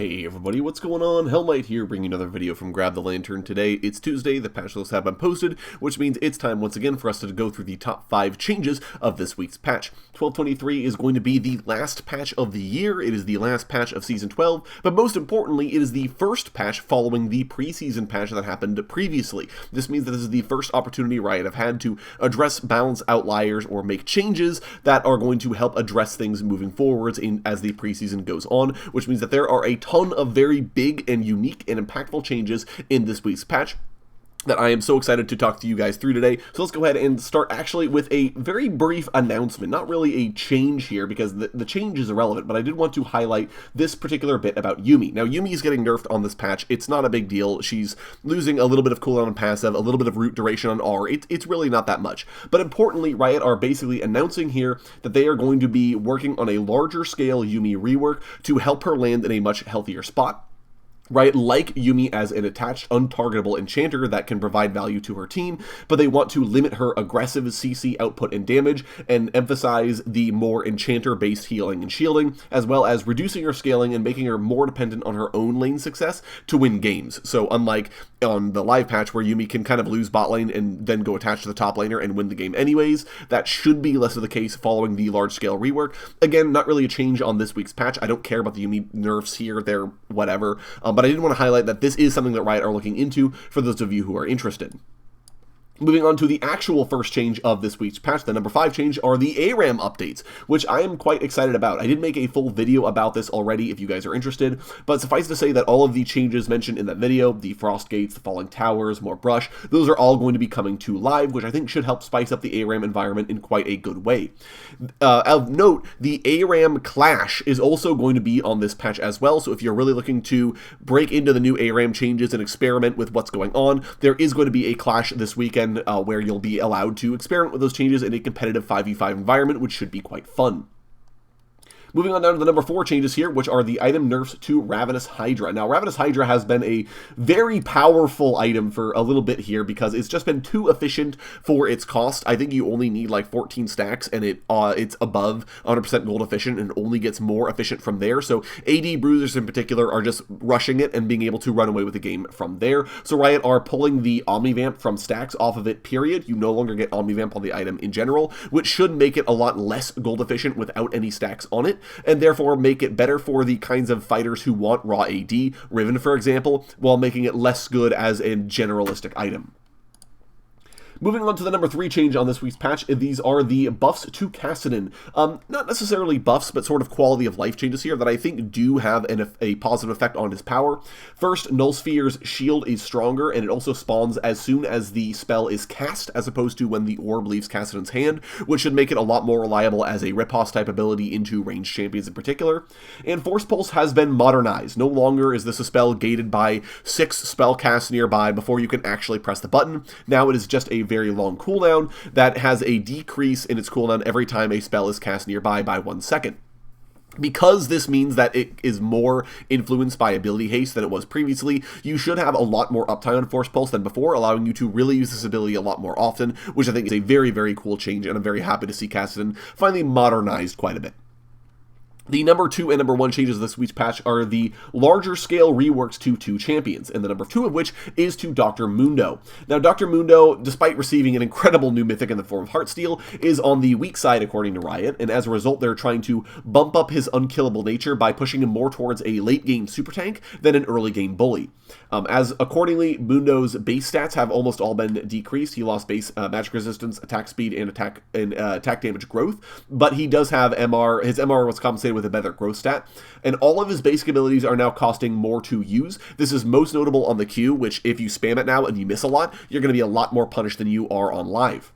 Hey everybody, what's going on? Hellmite here, bringing another video from Grab the Lantern. Today, it's Tuesday, the patch lists have been posted, which means it's time once again for us to go through the top 5 changes of this week's patch. 12.23 is going to be the last patch of the year, it is the last patch of Season 12, but most importantly, it is the first patch following the preseason patch that happened previously. This means that this is the first opportunity Riot have had to address balance outliers or make changes that are going to help address things moving forwards as the preseason goes on, which means that there are a ton of very big and unique and impactful changes in this week's patch that I am so excited to talk to you guys through today. So let's go ahead and start actually with a very brief announcement. Not really a change here because the change is irrelevant, but I did want to highlight this particular bit about Yuumi. Now, Yuumi is getting nerfed on this patch. It's not a big deal. She's losing a little bit of cooldown on passive, a little bit of root duration on R. It's really not that much. But importantly, Riot are basically announcing here that they are going to be working on a larger scale Yuumi rework to help her land in a much healthier spot. Right, like Yuumi as an attached, untargetable enchanter that can provide value to her team, but they want to limit her aggressive CC output and damage and emphasize the more enchanter-based healing and shielding, as well as reducing her scaling and making her more dependent on her own lane success to win games. So unlike on the live patch where Yuumi can kind of lose bot lane and then go attached to the top laner and win the game anyways, that should be less of the case following the large-scale rework. Again, not really a change on this week's patch. I don't care about the Yuumi nerfs here, they're whatever, but I did want to highlight that this is something that Riot are looking into for those of you who are interested. Moving on to the actual first change of this week's patch, the number 5 change, are the ARAM updates, which I am quite excited about. I did make a full video about this already if you guys are interested, but suffice to say that all of the changes mentioned in that video, the frost gates, the falling towers, more brush, those are all going to be coming to live, which I think should help spice up the ARAM environment in quite a good way. Of note, the ARAM clash is also going to be on this patch as well, so if you're really looking to break into the new ARAM changes and experiment with what's going on, there is going to be a clash this weekend where you'll be allowed to experiment with those changes in a competitive 5v5 environment, which should be quite fun. Moving on down to the number 4 changes here, which are the item nerfs to Ravenous Hydra. Now, Ravenous Hydra has been a very powerful item for a little bit here because it's just been too efficient for its cost. I think you only need like 14 stacks and it's above 100% gold efficient and only gets more efficient from there. So AD bruisers in particular are just rushing it and being able to run away with the game from there. So Riot are pulling the Omnivamp from stacks off of it, period. You no longer get Omnivamp on the item in general, which should make it a lot less gold efficient without any stacks on it, and therefore make it better for the kinds of fighters who want raw AD, Riven for example, while making it less good as a generalistic item. Moving on to the number 3 change on this week's patch, these are the buffs to Kassadin. Not necessarily buffs, but sort of quality of life changes here that I think do have a positive effect on his power. First, Null Sphere's shield is stronger, and it also spawns as soon as the spell is cast, as opposed to when the orb leaves Kassadin's hand, which should make it a lot more reliable as a riposte type ability into ranged champions in particular. And Force Pulse has been modernized. No longer is this a spell gated by 6 spell casts nearby before you can actually press the button. Now it is just a very long cooldown that has a decrease in its cooldown every time a spell is cast nearby by 1 second. Because this means that it is more influenced by ability haste than it was previously, you should have a lot more uptime on Force Pulse than before, allowing you to really use this ability a lot more often, which I think is a very, very cool change, and I'm very happy to see Kassadin finally modernized quite a bit. The number 2 and number 1 changes of this week's patch are the larger scale reworks to 2 champions, and the number 2 of which is to Dr. Mundo. Now, Dr. Mundo, despite receiving an incredible new mythic in the form of Heartsteel, is on the weak side according to Riot, and as a result they're trying to bump up his unkillable nature by pushing him more towards a late game super tank than an early game bully. As accordingly, Mundo's base stats have almost all been decreased. He lost base magic resistance, attack speed, and attack damage growth, but he does have MR. His MR was compensated with a better growth stat, and all of his basic abilities are now costing more to use. This is most notable on the Q, which if you spam it now and you miss a lot, you're going to be a lot more punished than you are on live.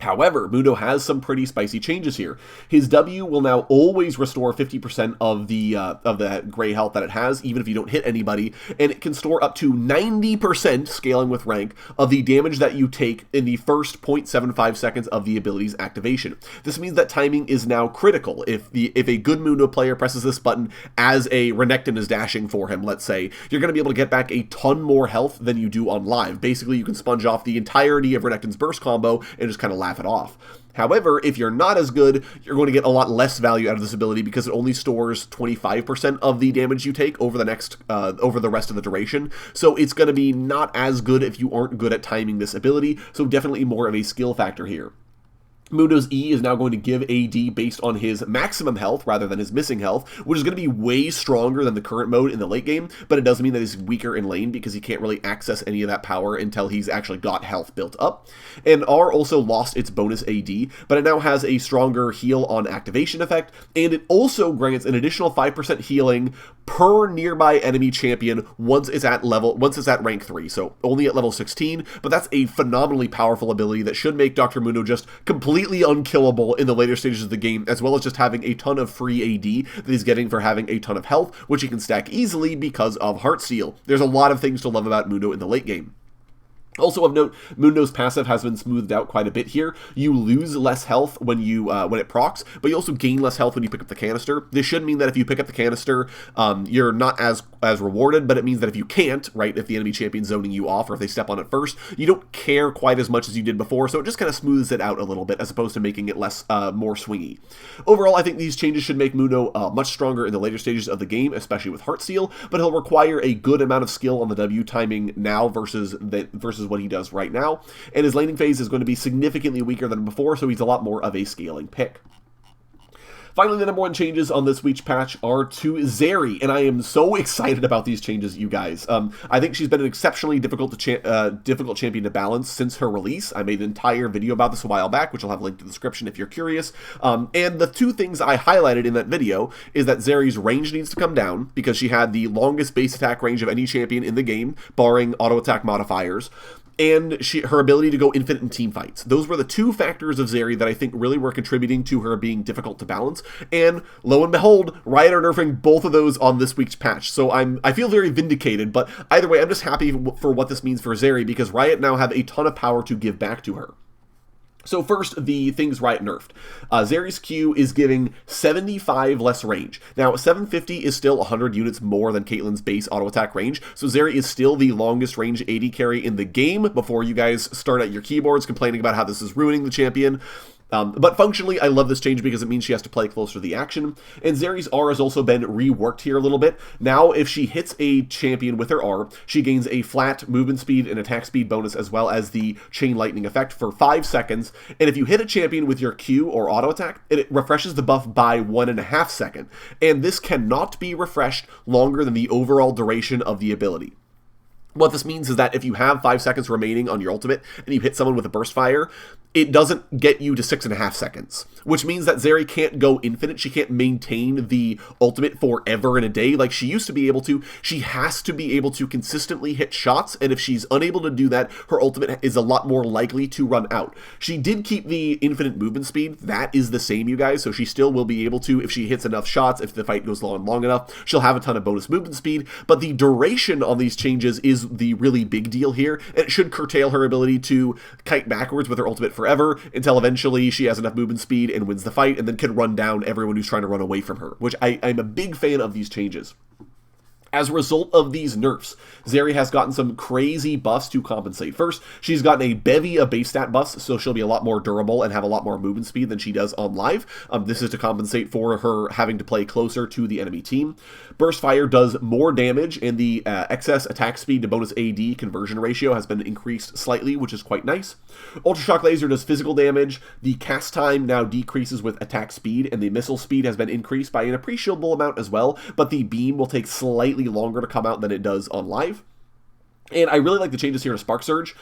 However, Mundo has some pretty spicy changes here. His W will now always restore 50% of the gray health that it has, even if you don't hit anybody, and it can store up to 90%, scaling with rank, of the damage that you take in the first 0.75 seconds of the ability's activation. This means that timing is now critical. If a good Mundo player presses this button as a Renekton is dashing for him, let's say, you're going to be able to get back a ton more health than you do on live. Basically, you can sponge off the entirety of Renekton's burst combo and just kind of laugh it off. However, if you're not as good, you're going to get a lot less value out of this ability because it only stores 25% of the damage you take over the rest of the duration. So it's going to be not as good if you aren't good at timing this ability, so definitely more of a skill factor here. Mundo's E is now going to give AD based on his maximum health rather than his missing health, which is going to be way stronger than the current mode in the late game, but it does mean that he's weaker in lane because he can't really access any of that power until he's actually got health built up. And R also lost its bonus AD, but it now has a stronger heal on activation effect, and it also grants an additional 5% healing per nearby enemy champion once it's at rank 3, so only at level 16, but that's a phenomenally powerful ability that should make Dr. Mundo just completely unkillable in the later stages of the game, as well as just having a ton of free AD that he's getting for having a ton of health, which he can stack easily because of Heartsteel. There's a lot of things to love about Mundo in the late game. Also of note, Mundo's passive has been smoothed out quite a bit here. You lose less health when it procs, but you also gain less health when you pick up the canister. This should mean that if you pick up the canister, you're not as rewarded, but it means that if you can't, right, if the enemy champion's zoning you off or if they step on it first, you don't care quite as much as you did before, so it just kind of smooths it out a little bit as opposed to making it more swingy. Overall, I think these changes should make Mundo much stronger in the later stages of the game, especially with Heartsteel, but he'll require a good amount of skill on the W timing now versus what he does right now, and his laning phase is going to be significantly weaker than before, so he's a lot more of a scaling pick. Finally, the number one changes on this week's patch are to Zeri, and I am so excited about these changes, you guys. I think she's been an exceptionally difficult champion to balance since her release. I made an entire video about this a while back, which I'll have linked in the description if you're curious. And the two things I highlighted in that video is that Zeri's range needs to come down because she had the longest base attack range of any champion in the game, barring auto attack modifiers, and her ability to go infinite in team fights. Those were the two factors of Zeri that I think really were contributing to her being difficult to balance, and lo and behold, Riot are nerfing both of those on this week's patch, so I feel very vindicated, but either way, I'm just happy for what this means for Zeri, because Riot now have a ton of power to give back to her. So first, the things Riot nerfed. Zeri's Q is giving 75 less range. Now, 750 is still 100 units more than Caitlyn's base auto attack range, so Zeri is still the longest range AD carry in the game before you guys start at your keyboards complaining about how this is ruining the champion. But functionally, I love this change because it means she has to play closer to the action. And Zeri's R has also been reworked here a little bit. Now, if she hits a champion with her R, she gains a flat movement speed and attack speed bonus, as well as the chain lightning effect for 5 seconds. And if you hit a champion with your Q or auto attack, it refreshes the buff by 1.5 seconds. And this cannot be refreshed longer than the overall duration of the ability. What this means is that if you have 5 seconds remaining on your ultimate and you hit someone with a burst fire, it doesn't get you to 6.5 seconds, which means that Zeri can't go infinite. She can't maintain the ultimate forever in a day like she used to be able to. She has to be able to consistently hit shots, and if she's unable to do that, her ultimate is a lot more likely to run out. She did keep the infinite movement speed. That is the same, you guys, so she still will be able to, if she hits enough shots, if the fight goes long enough, she'll have a ton of bonus movement speed, but the duration on these changes is the really big deal here, and it should curtail her ability to kite backwards with her ultimate forever until eventually she has enough movement speed and wins the fight and then can run down everyone who's trying to run away from her, which I'm a big fan of these changes. As a result of these nerfs, Zeri has gotten some crazy buffs to compensate. First, she's gotten a bevy of base stat buffs, so she'll be a lot more durable and have a lot more movement speed than she does on live. This is to compensate for her having to play closer to the enemy team. Burst Fire does more damage, and the excess attack speed to bonus AD conversion ratio has been increased slightly, which is quite nice. Ultra Shock Laser does physical damage. The cast time now decreases with attack speed, and the missile speed has been increased by an appreciable amount as well, but the beam will take slightly longer to come out than it does on live. And I really like the changes here to Spark Surge.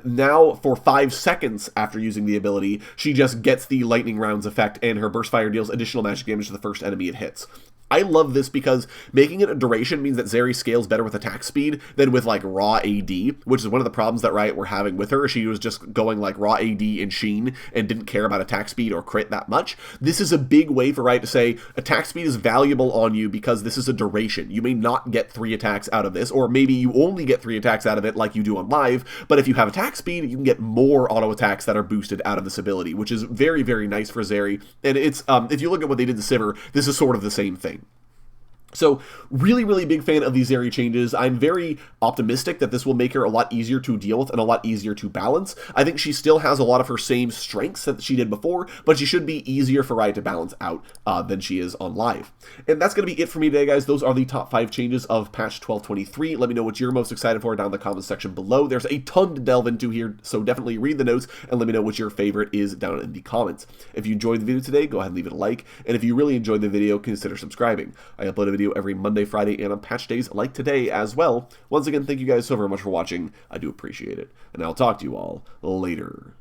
Now, for 5 seconds after using the ability, she just gets the Lightning Rounds effect, and her Burst Fire deals additional magic damage to the first enemy it hits. I love this because making it a duration means that Zeri scales better with attack speed than with like raw AD, which is one of the problems that Riot were having with her. She was just going like raw AD and Sheen and didn't care about attack speed or crit that much. This is a big way for Riot to say attack speed is valuable on you because this is a duration. You may not get 3 attacks out of this, or maybe you only get 3 attacks out of it like you do on live, but if you have attack speed, you can get more auto attacks that are boosted out of this ability, which is very, very nice for Zeri. And it's if you look at what they did to Sivir, this is sort of the same thing. So, really, really big fan of these Zeri changes. I'm very optimistic that this will make her a lot easier to deal with and a lot easier to balance. I think she still has a lot of her same strengths that she did before, but she should be easier for Riot to balance out than she is on live. And that's going to be it for me today, guys. Those are the top 5 changes of patch 12.23. Let me know what you're most excited for down in the comments section below. There's a ton to delve into here, so definitely read the notes and let me know what your favorite is down in the comments. If you enjoyed the video today, go ahead and leave it a like. And if you really enjoyed the video, consider subscribing. I upload a video every Monday, Friday, and on patch days like today as well. Once again, thank you guys so very much for watching. I do appreciate it. And I'll talk to you all later.